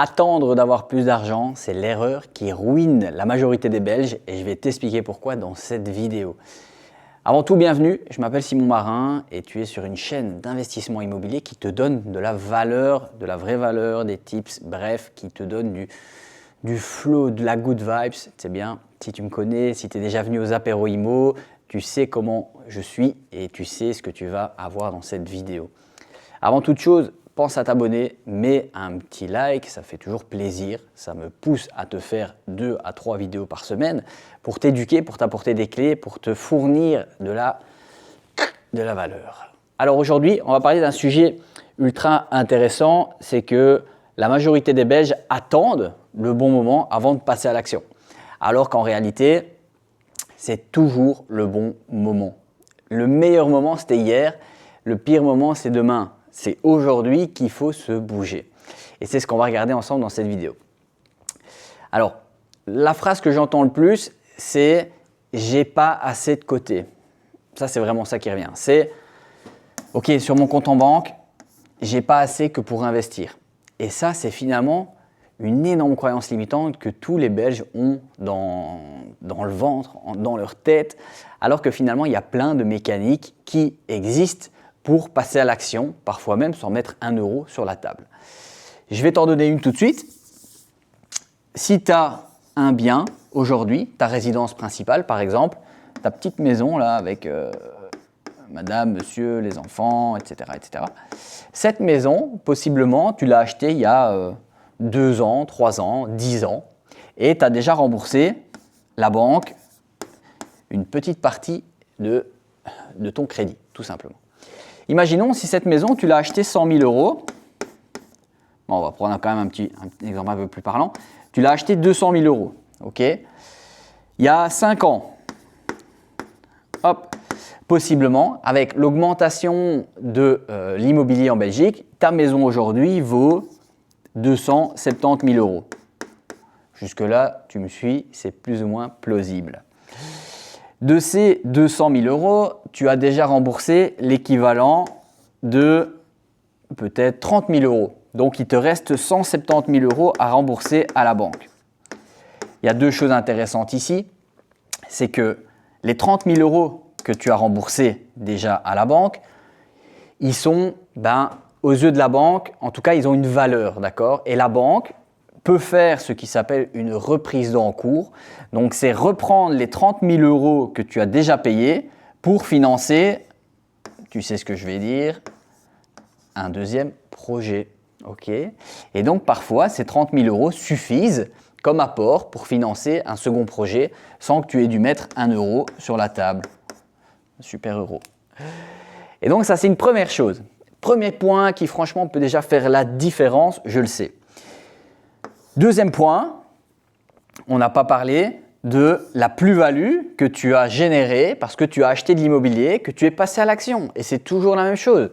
Attendre d'avoir plus d'argent, c'est l'erreur qui ruine la majorité des Belges et je vais t'expliquer pourquoi dans cette vidéo. Avant tout, bienvenue, je m'appelle Simon Marin et tu es sur une chaîne d'investissement immobilier qui te donne de la valeur, de la vraie valeur, des tips, bref, qui te donne du flow, de la good vibes. C'est bien, si tu me connais, si tu es déjà venu aux apéros IMO, tu sais comment je suis et tu sais ce que tu vas avoir dans cette vidéo. Avant toute chose, pense à t'abonner, mets un petit like, ça fait toujours plaisir, ça me pousse à te faire 2 à 3 vidéos par semaine pour t'éduquer, pour t'apporter des clés, pour te fournir de la valeur. Alors aujourd'hui, on va parler d'un sujet ultra intéressant, c'est que la majorité des Belges attendent le bon moment avant de passer à l'action. Alors qu'en réalité, c'est toujours le bon moment. Le meilleur moment, c'était hier, le pire moment, c'est demain. C'est aujourd'hui qu'il faut se bouger. Et c'est ce qu'on va regarder ensemble dans cette vidéo. Alors, la phrase que j'entends le plus, c'est « j'ai pas assez de côté ». Ça, c'est vraiment ça qui revient. C'est « ok, sur mon compte en banque, j'ai pas assez que pour investir ». Et ça, c'est finalement une énorme croyance limitante que tous les Belges ont dans le ventre, dans leur tête, alors que finalement, il y a plein de mécaniques qui existent pour passer à l'action, parfois même sans mettre 1 euro sur la table. Je vais t'en donner une tout de suite. Si tu as un bien aujourd'hui, ta résidence principale par exemple, ta petite maison là avec madame, monsieur, les enfants, etc., etc. Cette maison, possiblement, tu l'as achetée il y a 2 ans, 3 ans, 10 ans et tu as déjà remboursé la banque une petite partie de ton crédit, tout simplement. Imaginons si cette maison, tu l'as achetée 100 000 euros. Bon, on va prendre quand même un exemple un peu plus parlant. Tu l'as acheté 200 000 euros. Ok. Il y a 5 ans, hop, possiblement, avec l'augmentation de l'immobilier en Belgique, ta maison aujourd'hui vaut 270 000 euros. Jusque-là, tu me suis, c'est plus ou moins plausible. De ces 200 000 euros, tu as déjà remboursé l'équivalent de peut-être 30 000 euros. Donc, il te reste 170 000 euros à rembourser à la banque. Il y a 2 choses intéressantes ici. C'est que les 30 000 euros que tu as remboursés déjà à la banque, ils sont, aux yeux de la banque, en tout cas, ils ont une valeur, d'accord? Et la banque peut faire ce qui s'appelle une reprise d'encours. Donc, c'est reprendre les 30 000 euros que tu as déjà payés pour financer, tu sais ce que je vais dire, un deuxième projet. Okay. Et donc, parfois, ces 30 000 euros suffisent comme apport pour financer un second projet sans que tu aies dû mettre 1 euro sur la table. Super euro. Et donc, ça, c'est une première chose. Premier point qui, franchement, peut déjà faire la différence, je le sais. Deuxième point, on n'a pas parlé de la plus-value que tu as générée parce que tu as acheté de l'immobilier, que tu es passé à l'action. Et c'est toujours la même chose.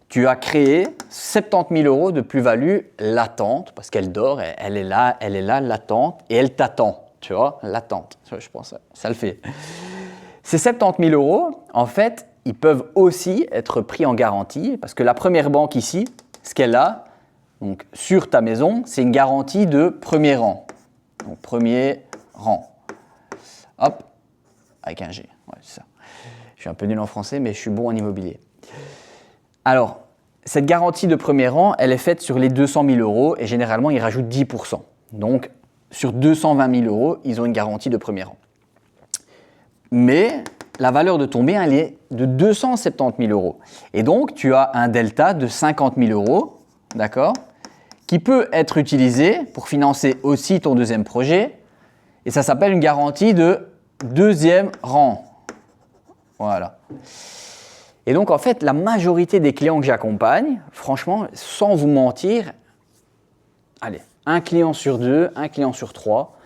Tu as créé 70 000 euros de plus-value latente parce qu'elle dort, elle est là, latente et elle t'attend. Tu vois, latente. Je pense que ça le fait. Ces 70 000 euros, en fait, ils peuvent aussi être pris en garantie parce que la première banque ici, ce qu'elle a, donc, sur ta maison, c'est une garantie de premier rang. Donc, premier rang. Hop, avec un G. Ouais, c'est ça. Je suis un peu nul en français, mais je suis bon en immobilier. Alors, cette garantie de premier rang, elle est faite sur les 200 000 euros et généralement, ils rajoutent 10%. Donc, sur 220 000 euros, ils ont une garantie de premier rang. Mais la valeur de ton bien, elle est de 270 000 euros. Et donc, tu as un delta de 50 000 euros, d'accord, qui peut être utilisé pour financer aussi ton deuxième projet. Et ça s'appelle une garantie de deuxième rang. Voilà. Et donc, en fait, la majorité des clients que j'accompagne, franchement, sans vous mentir, allez, 1 client sur 2, 1 client sur 3,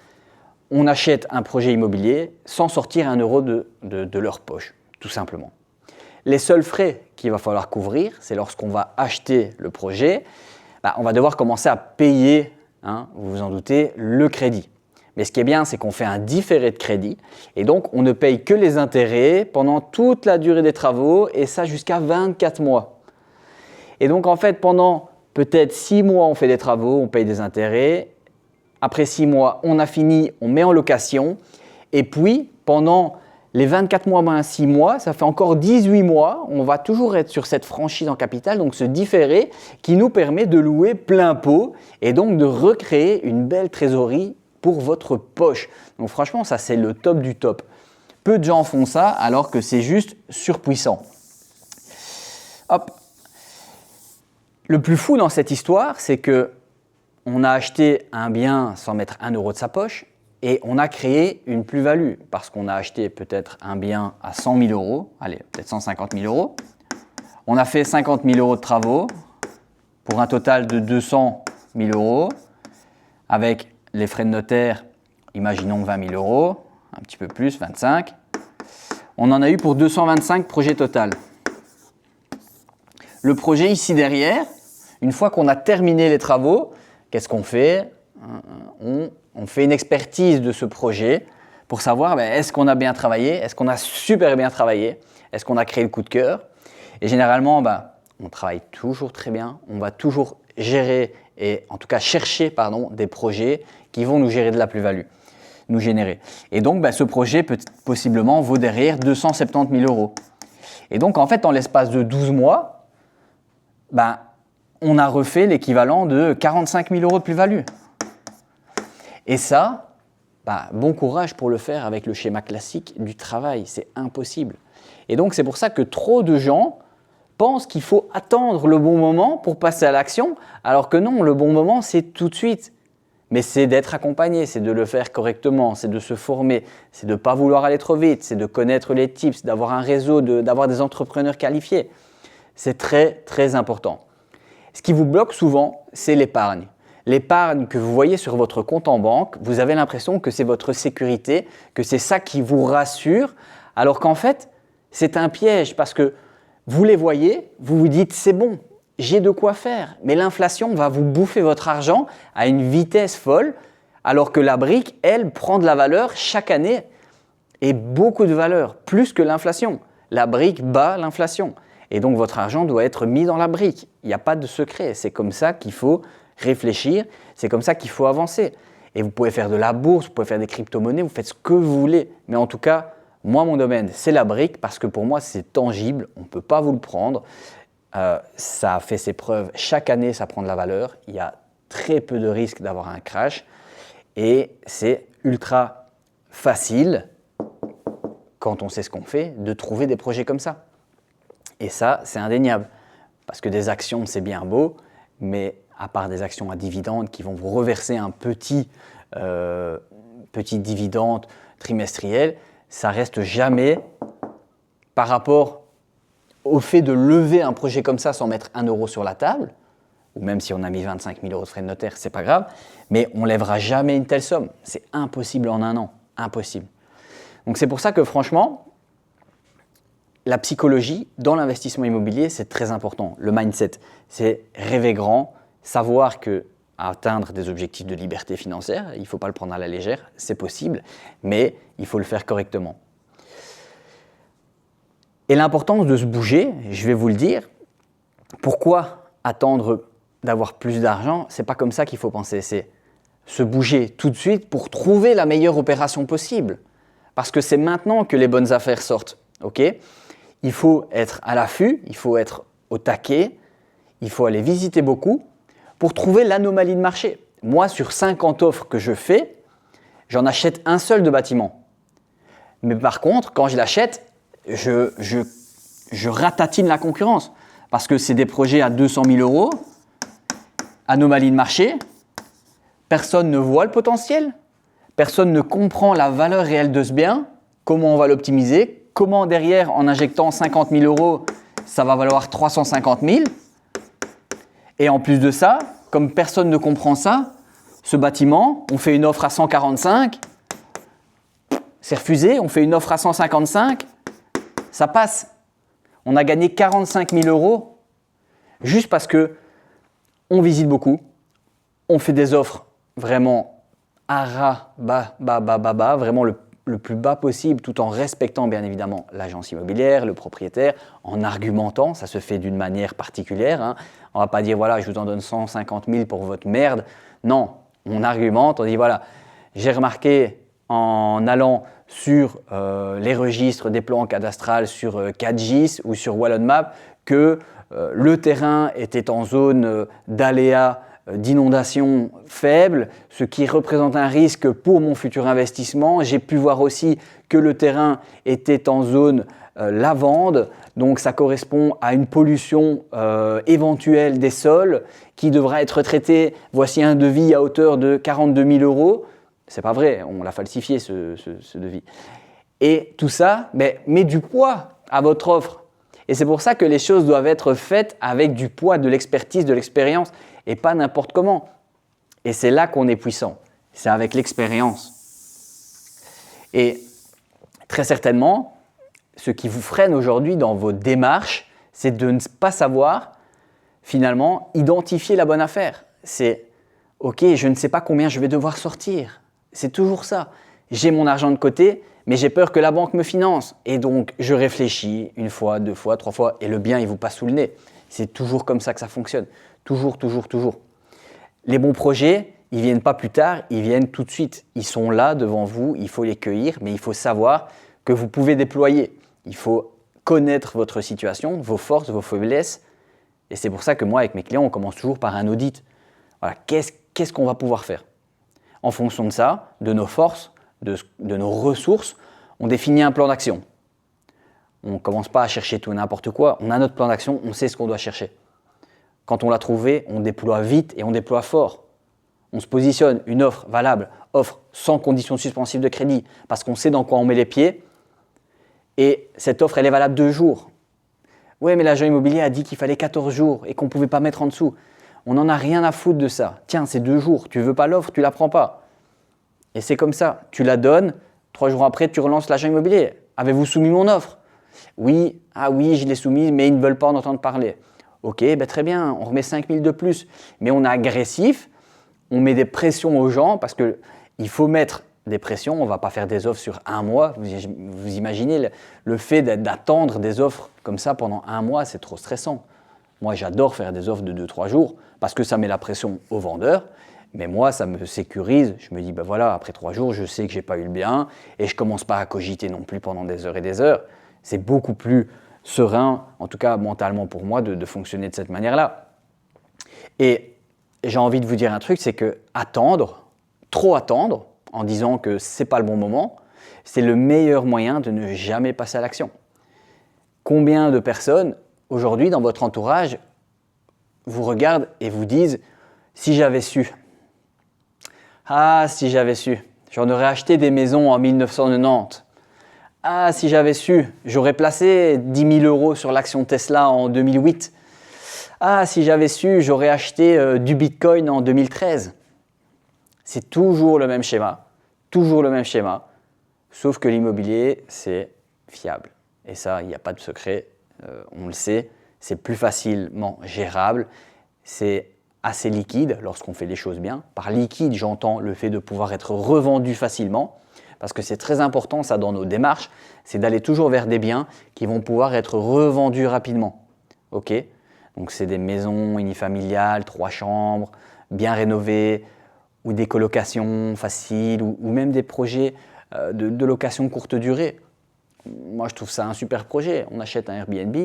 on achète un projet immobilier sans sortir 1 euro de leur poche, tout simplement. Les seuls frais qu'il va falloir couvrir, c'est lorsqu'on va acheter le projet, on va devoir commencer à payer, vous vous en doutez, le crédit. Mais ce qui est bien, c'est qu'on fait un différé de crédit et donc on ne paye que les intérêts pendant toute la durée des travaux et ça jusqu'à 24 mois. Et donc en fait, pendant Peut-être 6 mois, on fait des travaux, on paye des intérêts. Après 6 mois, on a fini, on met en location. Et puis, pendant les 24 mois moins 6 mois, ça fait encore 18 mois. On va toujours être sur cette franchise en capital, donc ce différé qui nous permet de louer plein pot et donc de recréer une belle trésorerie pour votre poche. Donc franchement, ça c'est le top du top. Peu de gens font ça alors que c'est juste surpuissant. Hop. Le plus fou dans cette histoire, c'est que on a acheté un bien sans mettre 1 euro de sa poche et on a créé une plus-value parce qu'on a acheté peut-être un bien à 100 000 euros, allez, peut-être 150 000 euros. On a fait 50 000 euros de travaux pour un total de 200 000 euros avec les frais de notaire, imaginons 20 000 euros, un petit peu plus, 25. On en a eu pour 225 projets total. Le projet ici derrière, une fois qu'on a terminé les travaux, qu'est-ce qu'on fait? On fait une expertise de ce projet pour savoir est-ce qu'on a bien travaillé, est-ce qu'on a super bien travaillé, est-ce qu'on a créé le coup de cœur. Et généralement, on travaille toujours très bien, on va toujours gérer et en tout cas chercher des projets qui vont nous gérer de la plus-value, nous générer. Et donc, ce projet possiblement vaut derrière 270 000 euros. Et donc, en fait, en l'espace de 12 mois, on a refait l'équivalent de 45 000 euros de plus-value. Et ça, bon courage pour le faire avec le schéma classique du travail, c'est impossible. Et donc, c'est pour ça que trop de gens pensent qu'il faut attendre le bon moment pour passer à l'action, alors que non, le bon moment, c'est tout de suite. Mais c'est d'être accompagné, c'est de le faire correctement, c'est de se former, c'est de ne pas vouloir aller trop vite, c'est de connaître les tips, d'avoir un réseau, d'avoir des entrepreneurs qualifiés. C'est très, très important. Ce qui vous bloque souvent, c'est l'épargne. L'épargne que vous voyez sur votre compte en banque, vous avez l'impression que c'est votre sécurité, que c'est ça qui vous rassure, alors qu'en fait, c'est un piège parce que vous les voyez, vous vous dites c'est bon, j'ai de quoi faire, mais l'inflation va vous bouffer votre argent à une vitesse folle, alors que la brique, elle, prend de la valeur chaque année et beaucoup de valeur, plus que l'inflation. La brique bat l'inflation et donc votre argent doit être mis dans la brique. Il n'y a pas de secret, c'est comme ça qu'il faut réfléchir, c'est comme ça qu'il faut avancer. Et vous pouvez faire de la bourse, vous pouvez faire des crypto-monnaies, vous faites ce que vous voulez, mais en tout cas, moi, mon domaine, c'est la brique parce que pour moi, c'est tangible, on ne peut pas vous le prendre. Ça a fait ses preuves, chaque année, ça prend de la valeur. Il y a très peu de risques d'avoir un crash et c'est ultra facile, quand on sait ce qu'on fait, de trouver des projets comme ça. Et ça, c'est indéniable parce que des actions, c'est bien beau, mais à part des actions à dividendes qui vont vous reverser un petit dividende trimestriel, ça reste jamais par rapport au fait de lever un projet comme ça sans mettre 1 euro sur la table, ou même si on a mis 25 000 euros de frais de notaire, c'est pas grave, mais on lèvera jamais une telle somme. C'est impossible en un an, impossible. Donc c'est pour ça que franchement, la psychologie dans l'investissement immobilier, c'est très important. Le mindset, c'est rêver grand, savoir que atteindre des objectifs de liberté financière, il ne faut pas le prendre à la légère, c'est possible, mais il faut le faire correctement. Et l'importance de se bouger, je vais vous le dire, pourquoi attendre d'avoir plus d'argent? Ce n'est pas comme ça qu'il faut penser, c'est se bouger tout de suite pour trouver la meilleure opération possible. Parce que c'est maintenant que les bonnes affaires sortent, ok? Il faut être à l'affût, il faut être au taquet, il faut aller visiter beaucoup pour trouver l'anomalie de marché. Moi, sur 50 offres que je fais, j'en achète un seul de bâtiment. Mais par contre, quand je l'achète, je ratatine la concurrence. Parce que c'est des projets à 200 000 euros, anomalie de marché, personne ne voit le potentiel, personne ne comprend la valeur réelle de ce bien, comment on va l'optimiser, comment derrière, en injectant 50 000 euros, ça va valoir 350 000. Et en plus de ça, comme personne ne comprend ça, ce bâtiment, on fait une offre à 145, c'est refusé, on fait une offre à 155, ça passe. On a gagné 45 000 euros juste parce qu'on visite beaucoup, on fait des offres vraiment à ras, bas, vraiment le plus bas possible, tout en respectant bien évidemment l'agence immobilière, le propriétaire, en argumentant. Ça se fait d'une manière particulière, hein. On ne va pas dire voilà, je vous en donne 150 000 pour votre merde. Non, on argumente, on dit voilà, j'ai remarqué en allant sur les registres des plans cadastrales sur 4GIS ou sur WallonMap que le terrain était en zone d'aléa, d'inondation faible, ce qui représente un risque pour mon futur investissement. J'ai pu voir aussi que le terrain était en zone lavande, donc ça correspond à une pollution éventuelle des sols qui devra être traitée. Voici un devis à hauteur de 42 000 €. C'est pas vrai, on l'a falsifié ce devis. Et tout ça met du poids à votre offre. Et c'est pour ça que les choses doivent être faites avec du poids, de l'expertise, de l'expérience et pas n'importe comment. Et c'est là qu'on est puissant, c'est avec l'expérience. Et très certainement, ce qui vous freine aujourd'hui dans vos démarches, c'est de ne pas savoir finalement identifier la bonne affaire. C'est « ok, je ne sais pas combien je vais devoir sortir ». C'est toujours ça. J'ai mon argent de côté, mais j'ai peur que la banque me finance. Et donc, je réfléchis une fois, deux fois, trois fois, et le bien, il vous passe sous le nez. C'est toujours comme ça que ça fonctionne. Toujours, toujours, toujours. Les bons projets, ils ne viennent pas plus tard, ils viennent tout de suite. Ils sont là devant vous, il faut les cueillir, mais il faut savoir que vous pouvez déployer. Il faut connaître votre situation, vos forces, vos faiblesses. Et c'est pour ça que moi, avec mes clients, on commence toujours par un audit. Voilà, qu'est-ce qu'on va pouvoir faire ? En fonction de ça, de nos forces, de nos ressources, on définit un plan d'action. On ne commence pas à chercher tout et n'importe quoi. On a notre plan d'action, on sait ce qu'on doit chercher. Quand on l'a trouvé, on déploie vite et on déploie fort. On se positionne, une offre valable, offre sans condition suspensive de crédit, parce qu'on sait dans quoi on met les pieds. Et cette offre, elle est valable 2 jours. Oui, mais l'agent immobilier a dit qu'il fallait 14 jours et qu'on ne pouvait pas mettre en dessous. On n'en a rien à foutre de ça. Tiens, c'est 2 jours. Tu ne veux pas l'offre, tu ne la prends pas. Et c'est comme ça. Tu la donnes, 3 jours après, tu relances l'agent immobilier. Avez-vous soumis mon offre ? Oui, ah oui, je l'ai soumise, mais ils ne veulent pas en entendre parler. Ok, très bien, on remet 5 000 de plus. Mais on est agressif, on met des pressions aux gens parce qu'il faut mettre des pressions. On ne va pas faire des offres sur 1 mois. Vous imaginez le fait d'attendre des offres comme ça pendant 1 mois, c'est trop stressant. Moi, j'adore faire des offres de 2-3 jours parce que ça met la pression aux vendeurs. Mais moi, ça me sécurise. Je me dis, voilà, après 3 jours, je sais que je n'ai pas eu le bien et je ne commence pas à cogiter non plus pendant des heures et des heures. C'est beaucoup plus serein, en tout cas mentalement pour moi, de fonctionner de cette manière-là. Et j'ai envie de vous dire un truc, c'est que attendre, trop attendre, en disant que ce n'est pas le bon moment, c'est le meilleur moyen de ne jamais passer à l'action. Combien de personnes, aujourd'hui, dans votre entourage, vous regardent et vous disent « si j'avais su ». Ah, si j'avais su, j'en aurais acheté des maisons en 1990. Ah, si j'avais su, j'aurais placé 10 000 € sur l'action Tesla en 2008. Ah, si j'avais su, j'aurais acheté du Bitcoin en 2013. C'est toujours le même schéma, sauf que l'immobilier, c'est fiable. Et ça, il n'y a pas de secret, on le sait, c'est plus facilement gérable, c'est assez liquide lorsqu'on fait les choses bien. Par liquide, j'entends le fait de pouvoir être revendu facilement, parce que c'est très important ça dans nos démarches, c'est d'aller toujours vers des biens qui vont pouvoir être revendus rapidement. Ok ? Donc c'est des maisons unifamiliales, 3 chambres, bien rénovées, ou des colocations faciles, ou même des projets de location courte durée. Moi je trouve ça un super projet. On achète un Airbnb,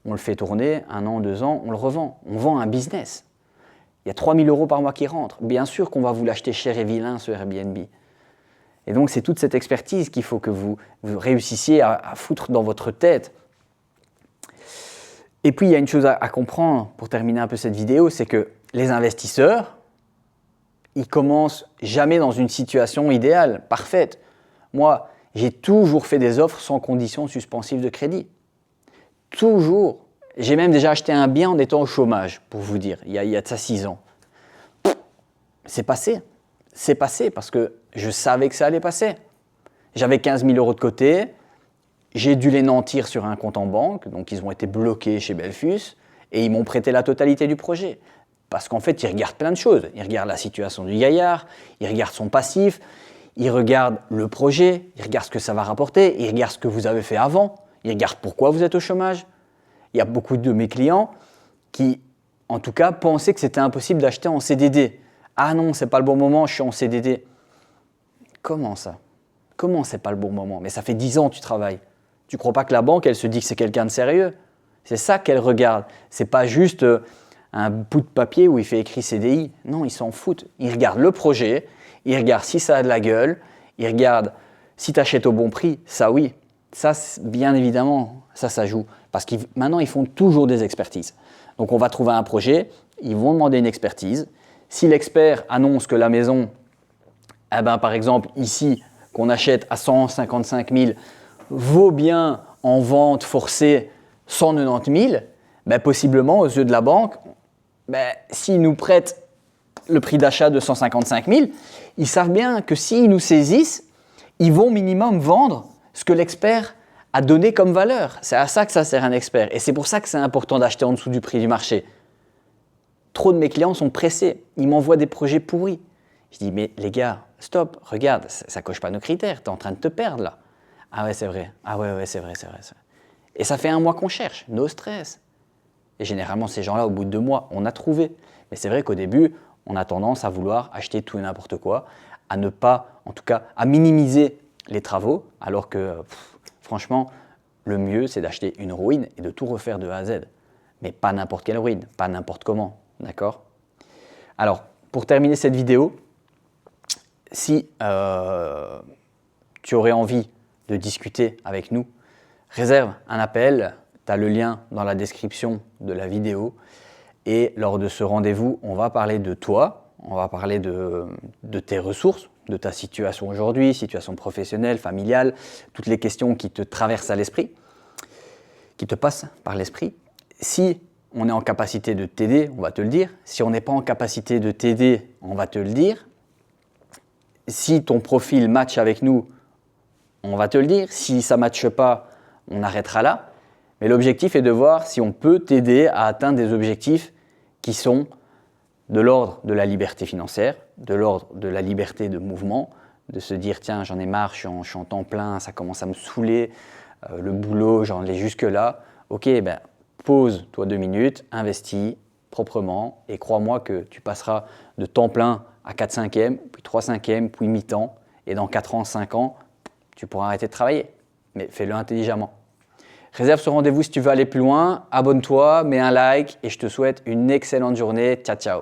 on le fait tourner, 1 an, 2 ans, on le revend. On vend un business. Il y a 3 000 € par mois qui rentrent. Bien sûr qu'on va vous l'acheter cher et vilain, ce Airbnb. Et donc, c'est toute cette expertise qu'il faut que vous réussissiez à foutre dans votre tête. Et puis, il y a une chose à comprendre pour terminer un peu cette vidéo, c'est que les investisseurs, ils commencent jamais dans une situation idéale, parfaite. Moi, j'ai toujours fait des offres sans condition suspensive de crédit. Toujours. J'ai même déjà acheté un bien en étant au chômage, pour vous dire, il y a de ça 6 ans. C'est passé. C'est passé parce que je savais que ça allait passer. J'avais 15 000 € de côté, j'ai dû les nantir sur un compte en banque, donc ils ont été bloqués chez Belfus et ils m'ont prêté la totalité du projet. Parce qu'en fait, ils regardent plein de choses. Ils regardent la situation du gaillard, ils regardent son passif, il regarde le projet, il regarde ce que ça va rapporter, il regarde ce que vous avez fait avant, il regarde pourquoi vous êtes au chômage. Il y a beaucoup de mes clients qui, en tout cas, pensaient que c'était impossible d'acheter en CDD. Ah non, c'est pas le bon moment, je suis en CDD. Comment ça? Comment c'est pas le bon moment? Mais ça fait 10 ans que tu travailles. Tu crois pas que la banque, elle se dit que c'est quelqu'un de sérieux? C'est ça qu'elle regarde. C'est pas juste un bout de papier où il fait écrit CDI. Non, ils s'en foutent. Ils regardent le projet, ils regardent si ça a de la gueule, ils regardent si tu achètes au bon prix. Ça, oui. Ça, bien évidemment, ça joue. Parce que maintenant, ils font toujours des expertises. Donc, on va trouver un projet, ils vont demander une expertise. Si l'expert annonce que la maison, par exemple, ici, qu'on achète à 155 000, vaut bien en vente forcée 190 000, possiblement, aux yeux de la banque, s'ils nous prêtent le prix d'achat de 155 000, ils savent bien que s'ils nous saisissent, ils vont minimum vendre ce que l'expert a donné comme valeur. C'est à ça que ça sert un expert. Et c'est pour ça que c'est important d'acheter en dessous du prix du marché. Trop de mes clients sont pressés. Ils m'envoient des projets pourris. Je dis, mais les gars, stop, regarde, ça ne coche pas nos critères. Tu es en train de te perdre là. Ah ouais, c'est vrai. Ah ouais, c'est vrai. Et ça fait 1 mois qu'on cherche. No stress. Et généralement, ces gens-là, au bout de 2 mois, on a trouvé. Mais c'est vrai qu'au début, on a tendance à vouloir acheter tout et n'importe quoi, à ne pas, en tout cas, à minimiser les travaux, alors que, franchement, le mieux, c'est d'acheter une ruine et de tout refaire de A à Z. Mais pas n'importe quelle ruine, pas n'importe comment, d'accord? Alors, pour terminer cette vidéo, si tu aurais envie de discuter avec nous, réserve un appel, tu as le lien dans la description de la vidéo. Et lors de ce rendez-vous, on va parler de toi, on va parler de tes ressources, de ta situation aujourd'hui, situation professionnelle, familiale, toutes les questions qui te traversent à l'esprit, qui te passent par l'esprit. Si on est en capacité de t'aider, on va te le dire. Si on n'est pas en capacité de t'aider, on va te le dire. Si ton profil match avec nous, on va te le dire. Si ça ne matche pas, on arrêtera là. Mais l'objectif est de voir si on peut t'aider à atteindre des objectifs qui sont de l'ordre de la liberté financière, de l'ordre de la liberté de mouvement, de se dire tiens j'en ai marre, je suis en temps plein, ça commence à me saouler, le boulot j'en ai jusque là. Ok, pose-toi 2 minutes, investis proprement et crois-moi que tu passeras de temps plein à 4/5e, puis 3/5e, puis mi-temps et dans 4 ans, 5 ans, tu pourras arrêter de travailler. Mais fais-le intelligemment. Réserve ce rendez-vous si tu veux aller plus loin, abonne-toi, mets un like et je te souhaite une excellente journée. Ciao, ciao.